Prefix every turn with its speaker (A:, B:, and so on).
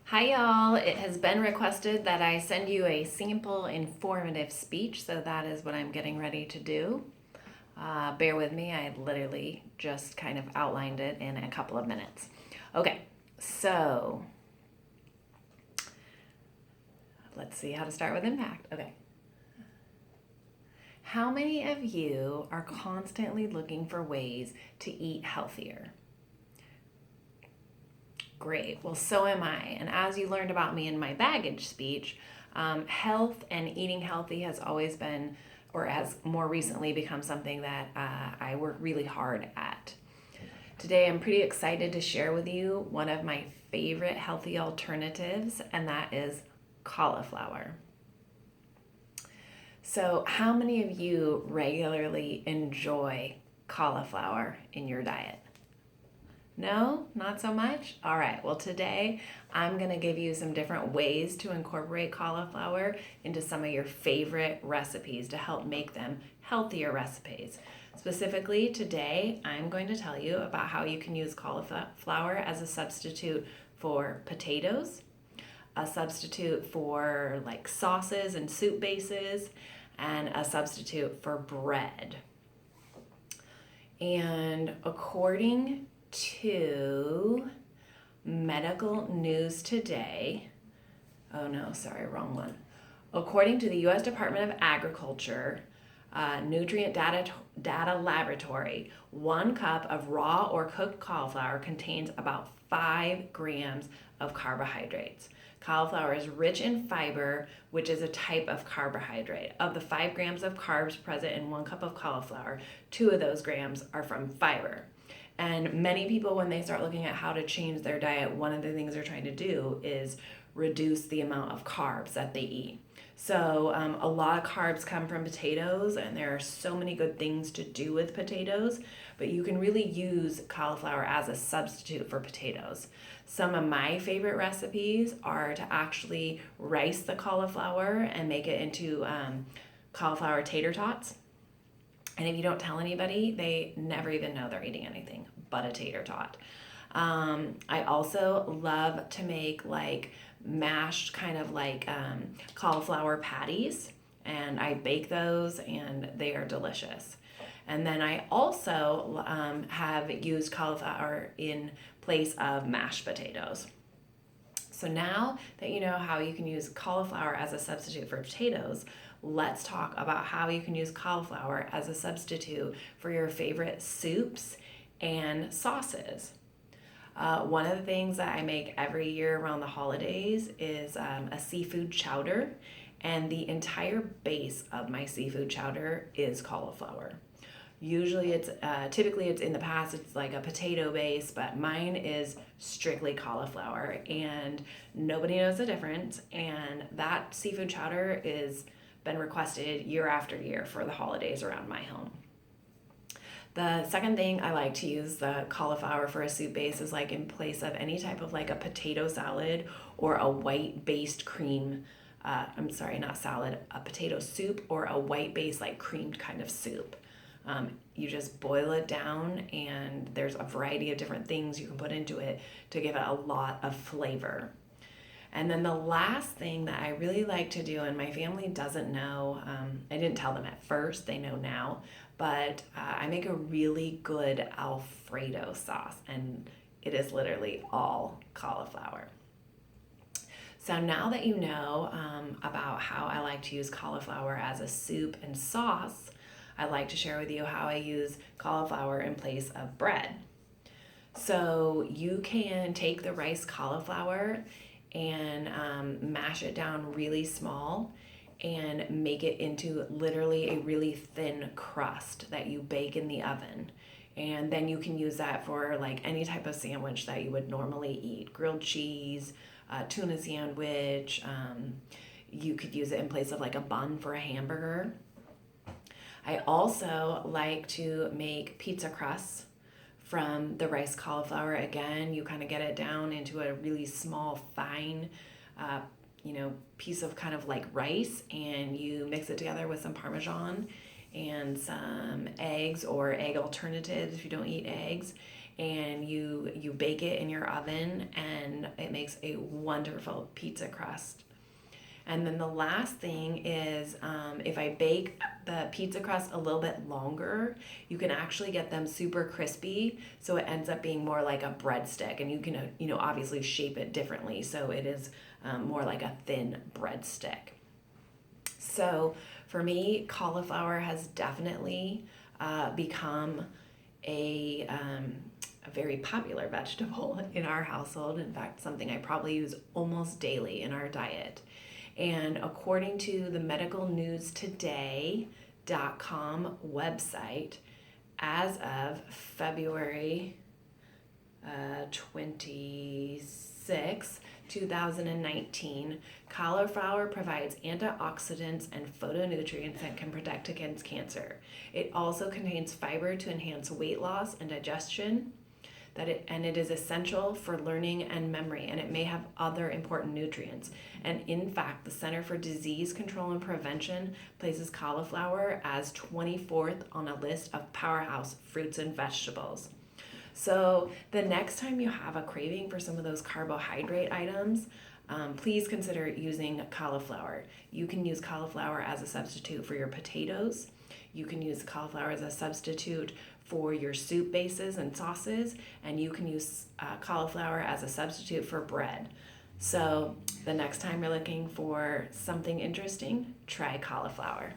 A: Hi, y'all. It has been requested that I send you a sample informative speech, so that is what I'm getting ready to do. Bear with me, I literally just kind of outlined it in a couple of minutes. Okay, so let's see how to start with impact. Okay. How many of you are constantly looking for ways to eat healthier? Great. Well, so am I. And as you learned about me in my baggage speech, health and eating healthy has always been, or has more recently become something that I work really hard at. Today, I'm pretty excited to share with you one of my favorite healthy alternatives, and that is cauliflower. So, how many of you regularly enjoy cauliflower in your diet? No, not so much? All right, well, today I'm going to give you some different ways to incorporate cauliflower into some of your favorite recipes to help make them healthier recipes. Specifically, today I'm going to tell you about how you can use cauliflower as a substitute for potatoes, a substitute for like sauces and soup bases, and a substitute for bread. And according to Medical News Today, oh no, sorry, wrong one. According to the U.S. Department of Agriculture, Nutrient Data Laboratory, 1 cup of raw or cooked cauliflower contains about 5 grams of carbohydrates. Cauliflower is rich in fiber, which is a type of carbohydrate. Of the 5 grams of carbs present in 1 cup of cauliflower, 2 of those grams are from fiber. And many people, when they start looking at how to change their diet, one of the things they're trying to do is reduce the amount of carbs that they eat. So, a lot of carbs come from potatoes, and there are so many good things to do with potatoes, but you can really use cauliflower as a substitute for potatoes. Some of my favorite recipes are to actually rice the cauliflower and make it into cauliflower tater tots. And if you don't tell anybody, they never even know they're eating anything but a tater tot. I also love to make like mashed kind of like cauliflower patties, and I bake those, and they are delicious. And then I also have used cauliflower in place of mashed potatoes. So now that you know how you can use cauliflower as a substitute for potatoes, let's talk about how you can use cauliflower as a substitute for your favorite soups and sauces. One of the things that I make every year around the holidays is a seafood chowder, and the entire base of my seafood chowder is cauliflower. Usually typically it's in the past it's like a potato base, but mine is strictly cauliflower, and nobody knows the difference. And that seafood chowder is been requested year after year for the holidays around my home. The second thing I like to use the cauliflower for a soup base is like in place of any type of like a potato salad or a white based cream. I'm sorry, not salad, a potato soup or a white based like creamed kind of soup. You just boil it down, and there's a variety of different things you can put into it to give it a lot of flavor. And then the last thing that I really like to do, and my family doesn't know, I didn't tell them at first, they know now, but I make a really good Alfredo sauce, and it is literally all cauliflower. So now that you know about how I like to use cauliflower as a soup and sauce, I'd like to share with you how I use cauliflower in place of bread. So you can take the rice cauliflower and mash it down really small and make it into literally a really thin crust that you bake in the oven. And then you can use that for like any type of sandwich that you would normally eat, grilled cheese, tuna sandwich. You could use it in place of like a bun for a hamburger. I also like to make pizza crusts from the rice cauliflower. Again, you kind of get it down into a really small, fine, uh, piece of kind of like rice, and you mix it together with some Parmesan and some eggs or egg alternatives if you don't eat eggs. and you bake it in your oven, and it makes a wonderful pizza crust. And then the last thing is, if I bake the pizza crust a little bit longer, you can actually get them super crispy, so it ends up being more like a breadstick, and you can obviously shape it differently, so it is more like a thin breadstick. So for me, cauliflower has definitely become a very popular vegetable in our household. In fact, something I probably use almost daily in our diet. And according to the medicalnewstoday.com website, as of February 26, 2019, cauliflower provides antioxidants and phytonutrients that can protect against cancer. It also contains fiber to enhance weight loss and digestion. It is essential for learning and memory, and it may have other important nutrients. And in fact, the Center for Disease Control and Prevention places cauliflower as 24th on a list of powerhouse fruits and vegetables. So the next time you have a craving for some of those carbohydrate items, please consider using cauliflower. You can use cauliflower as a substitute for your potatoes. You can use cauliflower as a substitute for your soup bases and sauces, and you can use cauliflower as a substitute for bread. So the next time you're looking for something interesting, try cauliflower.